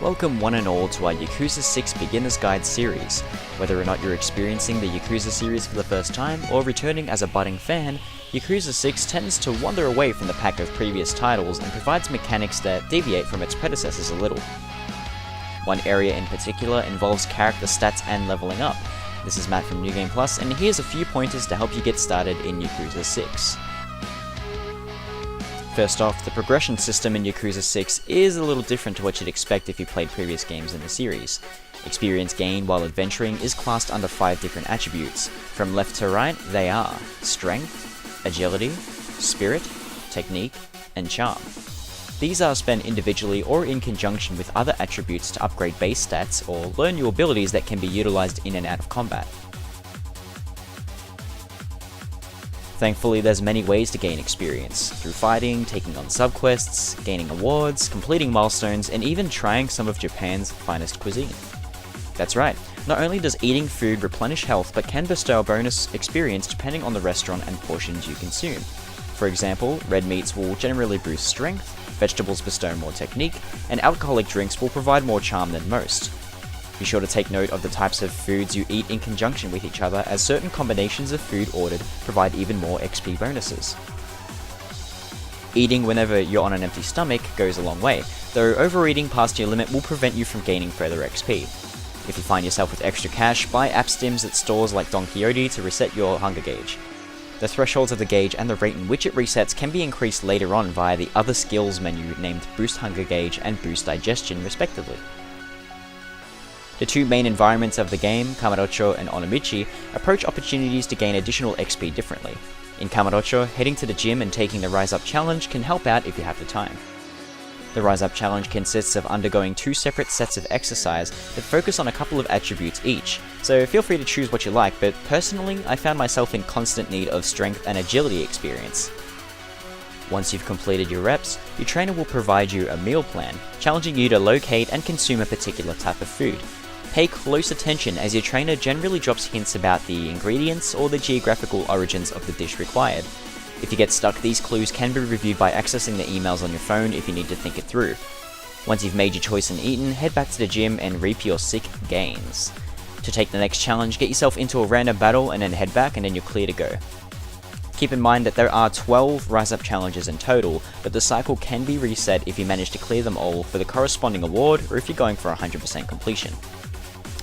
Welcome one and all to our Yakuza 6 Beginner's Guide series. Whether or not you're experiencing the Yakuza series for the first time or returning as a budding fan, Yakuza 6 tends to wander away from the pack of previous titles and provides mechanics that deviate from its predecessors a little. One area in particular involves character stats and leveling up. This is Matt from New Game Plus, and here's a few pointers to help you get started in Yakuza 6. First off, the progression system in Yakuza 6 is a little different to what you'd expect if you played previous games in the series. Experience gained while adventuring is classed under 5 different attributes. From left to right, they are Strength, Agility, Spirit, Technique, and Charm. These are spent individually or in conjunction with other attributes to upgrade base stats or learn new abilities that can be utilized in and out of combat. Thankfully, there's many ways to gain experience, through fighting, taking on subquests, gaining awards, completing milestones, and even trying some of Japan's finest cuisine. That's right, not only does eating food replenish health, but can bestow a bonus experience depending on the restaurant and portions you consume. For example, red meats will generally boost strength, vegetables bestow more technique, and alcoholic drinks will provide more charm than most. Be sure to take note of the types of foods you eat in conjunction with each other, as certain combinations of food ordered provide even more XP bonuses. Eating whenever you're on an empty stomach goes a long way, though overeating past your limit will prevent you from gaining further XP. If you find yourself with extra cash, buy abstims at stores like Don Quixote to reset your hunger gauge. The thresholds of the gauge and the rate in which it resets can be increased later on via the other skills menu named Boost Hunger Gauge and Boost Digestion respectively. The two main environments of the game, Kamurocho and Onomichi, approach opportunities to gain additional XP differently. In Kamurocho, heading to the gym and taking the Rise Up Challenge can help out if you have the time. The Rise Up Challenge consists of undergoing 2 separate sets of exercise that focus on a couple of attributes each, so feel free to choose what you like, but personally, I found myself in constant need of strength and agility experience. Once you've completed your reps, your trainer will provide you a meal plan, challenging you to locate and consume a particular type of food. Pay close attention as your trainer generally drops hints about the ingredients or the geographical origins of the dish required. If you get stuck, these clues can be reviewed by accessing the emails on your phone if you need to think it through. Once you've made your choice and eaten, head back to the gym and reap your sick gains. To take the next challenge, get yourself into a random battle and then head back and then you're clear to go. Keep in mind that there are 12 Rise Up challenges in total, but the cycle can be reset if you manage to clear them all for the corresponding award or if you're going for 100% completion.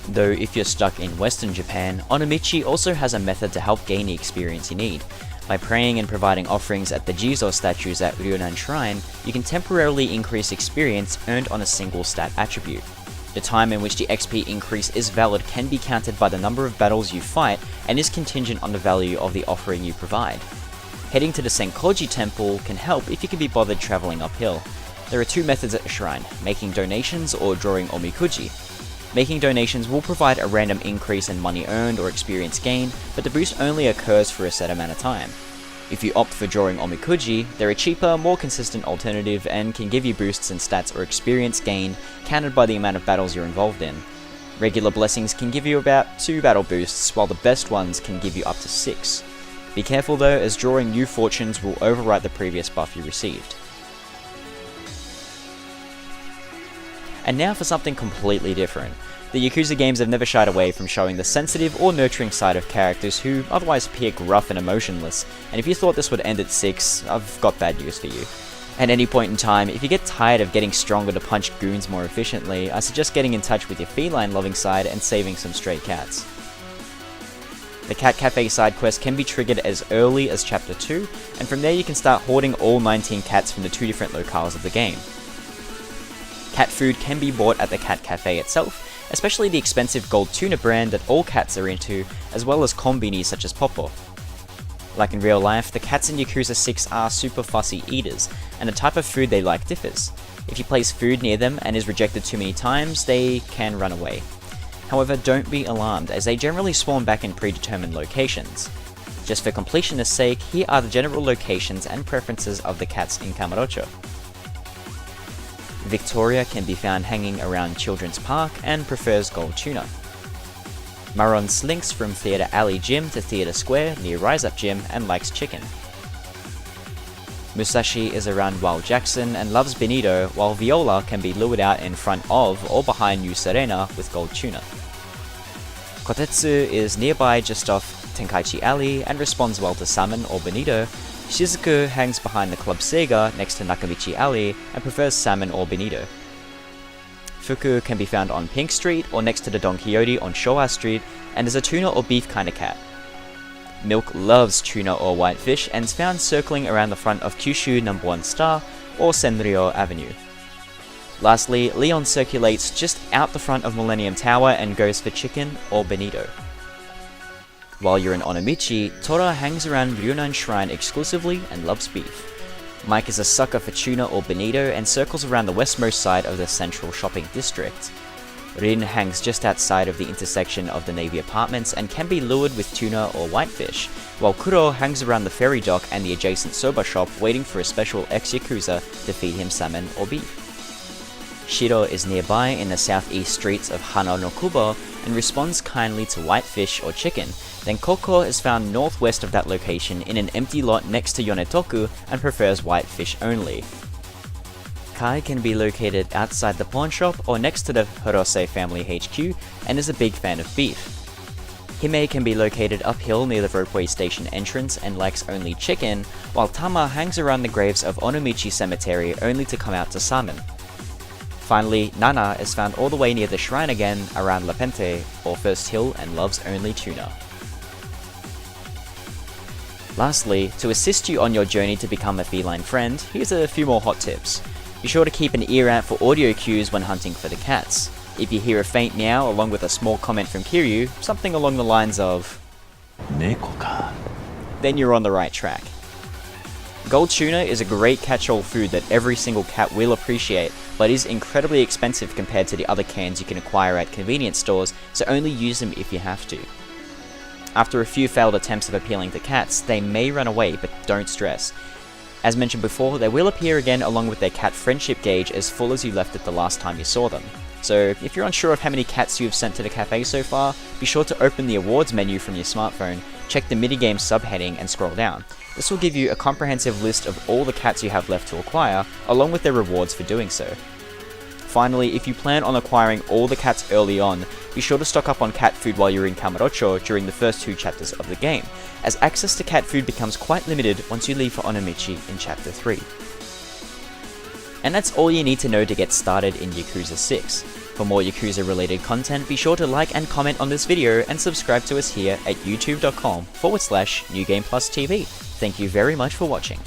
Though if you're stuck in Western Japan, Onomichi also has a method to help gain the experience you need. By praying and providing offerings at the Jizo statues at Ryunan Shrine, you can temporarily increase experience earned on a single stat attribute. The time in which the XP increase is valid can be counted by the number of battles you fight and is contingent on the value of the offering you provide. Heading to the Senkoji Temple can help if you can be bothered traveling uphill. There are 2 methods at the shrine, making donations or drawing omikuji. Making donations will provide a random increase in money earned or experience gained, but the boost only occurs for a set amount of time. If you opt for drawing omikuji, they're a cheaper, more consistent alternative and can give you boosts in stats or experience gained, counted by the amount of battles you're involved in. Regular blessings can give you about 2 battle boosts, while the best ones can give you up to 6. Be careful though, as drawing new fortunes will overwrite the previous buff you received. And now for something completely different. The Yakuza games have never shied away from showing the sensitive or nurturing side of characters who otherwise appear gruff and emotionless, and if you thought this would end at 6, I've got bad news for you. At any point in time, if you get tired of getting stronger to punch goons more efficiently, I suggest getting in touch with your feline loving side and saving some stray cats. The Cat Cafe side quest can be triggered as early as Chapter 2, and from there you can start hoarding all 19 cats from the 2 different locales of the game. Cat food can be bought at the Cat Cafe itself, especially the expensive gold tuna brand that all cats are into, as well as konbini such as Popo. Like in real life, the cats in Yakuza 6 are super fussy eaters, and the type of food they like differs. If you place food near them and is rejected too many times, they can run away. However, don't be alarmed, as they generally spawn back in predetermined locations. Just for completionist's sake, here are the general locations and preferences of the cats in Kamurocho. Victoria can be found hanging around Children's Park and prefers gold tuna. Maron slinks from Theatre Alley Gym to Theatre Square near Rise Up Gym and likes chicken. Musashi is around Wild Jackson and loves Benito, while Viola can be lured out in front of or behind New Serena with gold tuna. Kotetsu is nearby just off Tenkaichi Alley and responds well to salmon or Benito. Shizuku hangs behind the Club Sega next to Nakamichi Alley and prefers salmon or Benito. Fuku can be found on Pink Street or next to the Don Quixote on Showa Street and is a tuna or beef kind of cat. Milk loves tuna or whitefish and is found circling around the front of Kyushu No. 1 Star or Senryo Avenue. Lastly, Leon circulates just out the front of Millennium Tower and goes for chicken or Benito. While you're in Onomichi, Tora hangs around Ryunan Shrine exclusively and loves beef. Mike is a sucker for tuna or Benito and circles around the westmost side of the central shopping district. Rin hangs just outside of the intersection of the Navy Apartments and can be lured with tuna or whitefish, while Kuro hangs around the ferry dock and the adjacent soba shop waiting for a special ex-Yakuza to feed him salmon or beef. Shiro is nearby in the southeast streets of Hana no Kubo and responds kindly to whitefish or chicken. Then Koko is found northwest of that location in an empty lot next to Yonetoku and prefers whitefish only. Kai can be located outside the pawn shop or next to the Hirose family HQ and is a big fan of beef. Hime can be located uphill near the ropeway station entrance and likes only chicken, while Tama hangs around the graves of Onomichi Cemetery only to come out to salmon. Finally, Nana is found all the way near the shrine again around La Pente or First Hill and loves only tuna. Lastly, to assist you on your journey to become a feline friend, here's a few more hot tips. Be sure to keep an ear out for audio cues when hunting for the cats. If you hear a faint meow along with a small comment from Kiryu, something along the lines of "Neko ka," then you're on the right track. Gold tuna is a great catch-all food that every single cat will appreciate, but is incredibly expensive compared to the other cans you can acquire at convenience stores, so only use them if you have to. After a few failed attempts of appealing to cats, they may run away, but don't stress. As mentioned before, they will appear again along with their cat friendship gauge as full as you left it the last time you saw them. So if you're unsure of how many cats you've sent to the cafe so far, be sure to open the awards menu from your smartphone, check the minigame subheading and scroll down. This will give you a comprehensive list of all the cats you have left to acquire, along with their rewards for doing so. Finally, if you plan on acquiring all the cats early on, be sure to stock up on cat food while you're in Kamurocho during the first 2 chapters of the game, as access to cat food becomes quite limited once you leave for Onomichi in Chapter 3. And that's all you need to know to get started in Yakuza 6. For more Yakuza related content, be sure to like and comment on this video and subscribe to us here at youtube.com/NewGamePlusTV. Thank you very much for watching.